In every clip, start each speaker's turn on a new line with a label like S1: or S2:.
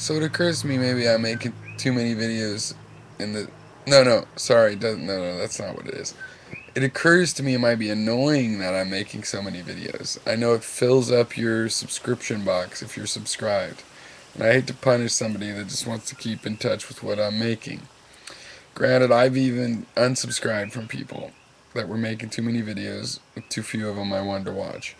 S1: So it occurs to me maybe I'm making too many videos in the. No, no, sorry, doesn't. No, no, that's not what it is. It occurs to me it might be annoying that I'm making so many videos. I know it fills up your subscription box if you're subscribed. And I hate to punish somebody that just wants to keep in touch with what I'm making. Granted, I've even unsubscribed from people that were making too many videos with too few of them I wanted to watch.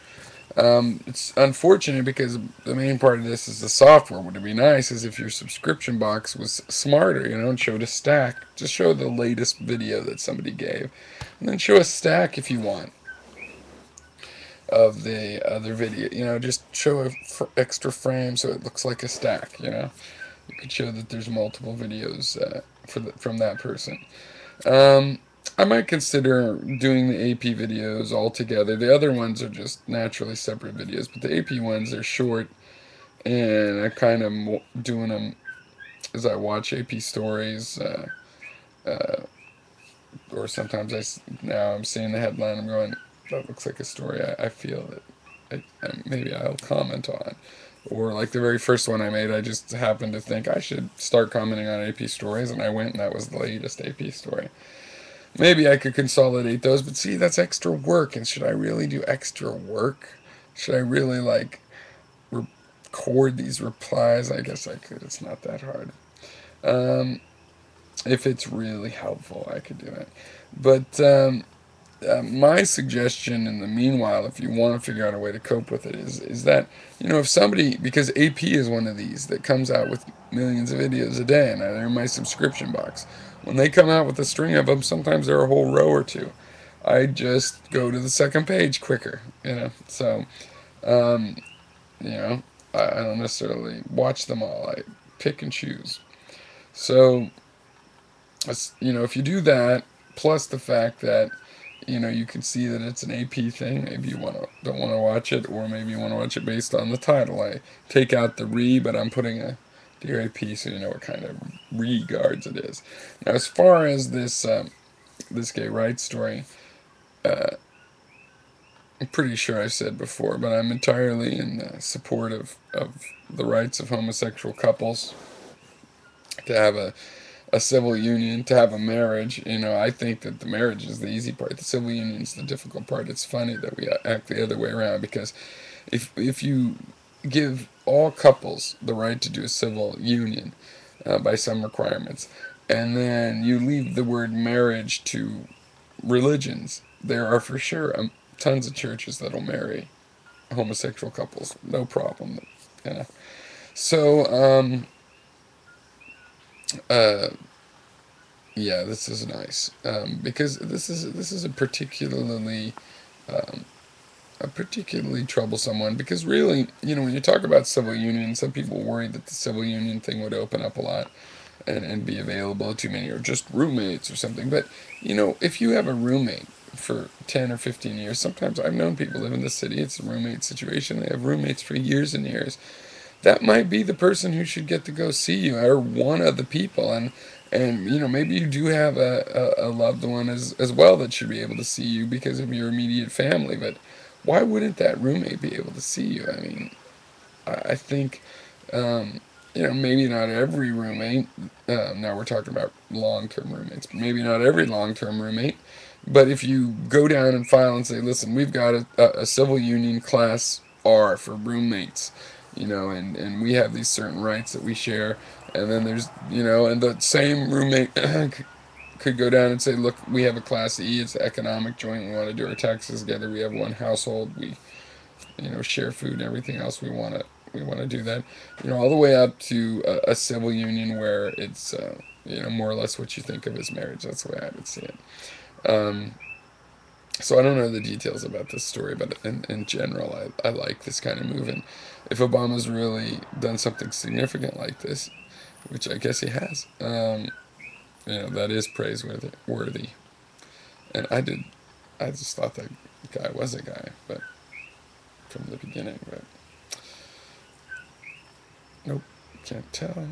S1: It's unfortunate because the main part of this is the software. What would be nice is if your subscription box was smarter, and showed a stack. Just show the latest video that somebody gave, and then show a stack if you want of the other video. Just show a extra frame so it looks like a stack. You could show that there's multiple videos from that person. Um, I might consider doing the AP videos all together. The other ones are just naturally separate videos, but the AP ones are short, and I kind of doing them as I watch AP stories, uh, or sometimes now I'm seeing the headline, I'm going, that looks like a story I feel that maybe I'll comment on. Or like the very first one I made, I just happened to think I should start commenting on AP stories, and I went, and that was the latest AP story. Maybe I could consolidate those, but see, that's extra work. And should I really do extra work? Should I really record these replies? I guess I could. It's not that hard. Um, if it's really helpful, I could do it. But my suggestion in the meanwhile, if you want to figure out a way to cope with it, is that if somebody, because AP is one of these that comes out with millions of videos a day, and they're in my subscription box. When they come out with a string of them, sometimes they're a whole row or two. I just go to the second page quicker. So um, you know I don't necessarily watch them all. I pick and choose. So if you do that, plus the fact that you can see that it's an AP thing. Maybe you don't want to watch it, or maybe you want to watch it based on the title. I take out the re, but I'm putting a dear AP, so you know what kind of regards it is. Now, as far as this gay rights story, uh, I'm pretty sure I've said before, but I'm entirely in support of the rights of homosexual couples to have a civil union, to have a marriage. I think that the marriage is the easy part. The civil union is the difficult part. It's funny that we act the other way around, because if you give all couples the right to do a civil union by some requirements, and then you leave the word marriage to religions, there are for sure tons of churches that'll marry homosexual couples, no problem. Yeah. So, uh, yeah, this is nice, because this is um, a particularly troublesome one, because really, when you talk about civil union, some people worry that the civil union thing would open up a lot and be available to many, or just roommates or something. But if you have a roommate for 10 or 15 years, sometimes I've known people live in the city, it's a roommate situation, they have roommates for years and years. That might be the person who should get to go see you, or one of the people. And maybe you do have a loved one as well that should be able to see you because of your immediate family. But why wouldn't that roommate be able to see you? I mean, I think maybe not every roommate. Now we're talking about long-term roommates. Maybe not every long-term roommate. But if you go down and file and say, listen, we've got a civil union class R for roommates, and we have these certain rights that we share, and then and the same roommate could go down and say, look, we have a class E, it's economic joint, we want to do our taxes together, we have one household, we share food and everything else, we want to do that, all the way up to a civil union where it's more or less what you think of as marriage. That's the way I would see it. um, so I don't know the details about this story, but in general, I like this kind of move. And if Obama's really done something significant like this, which I guess he has, that is praiseworthy. And I just thought that guy was a guy, but from the beginning, but nope, can't tell.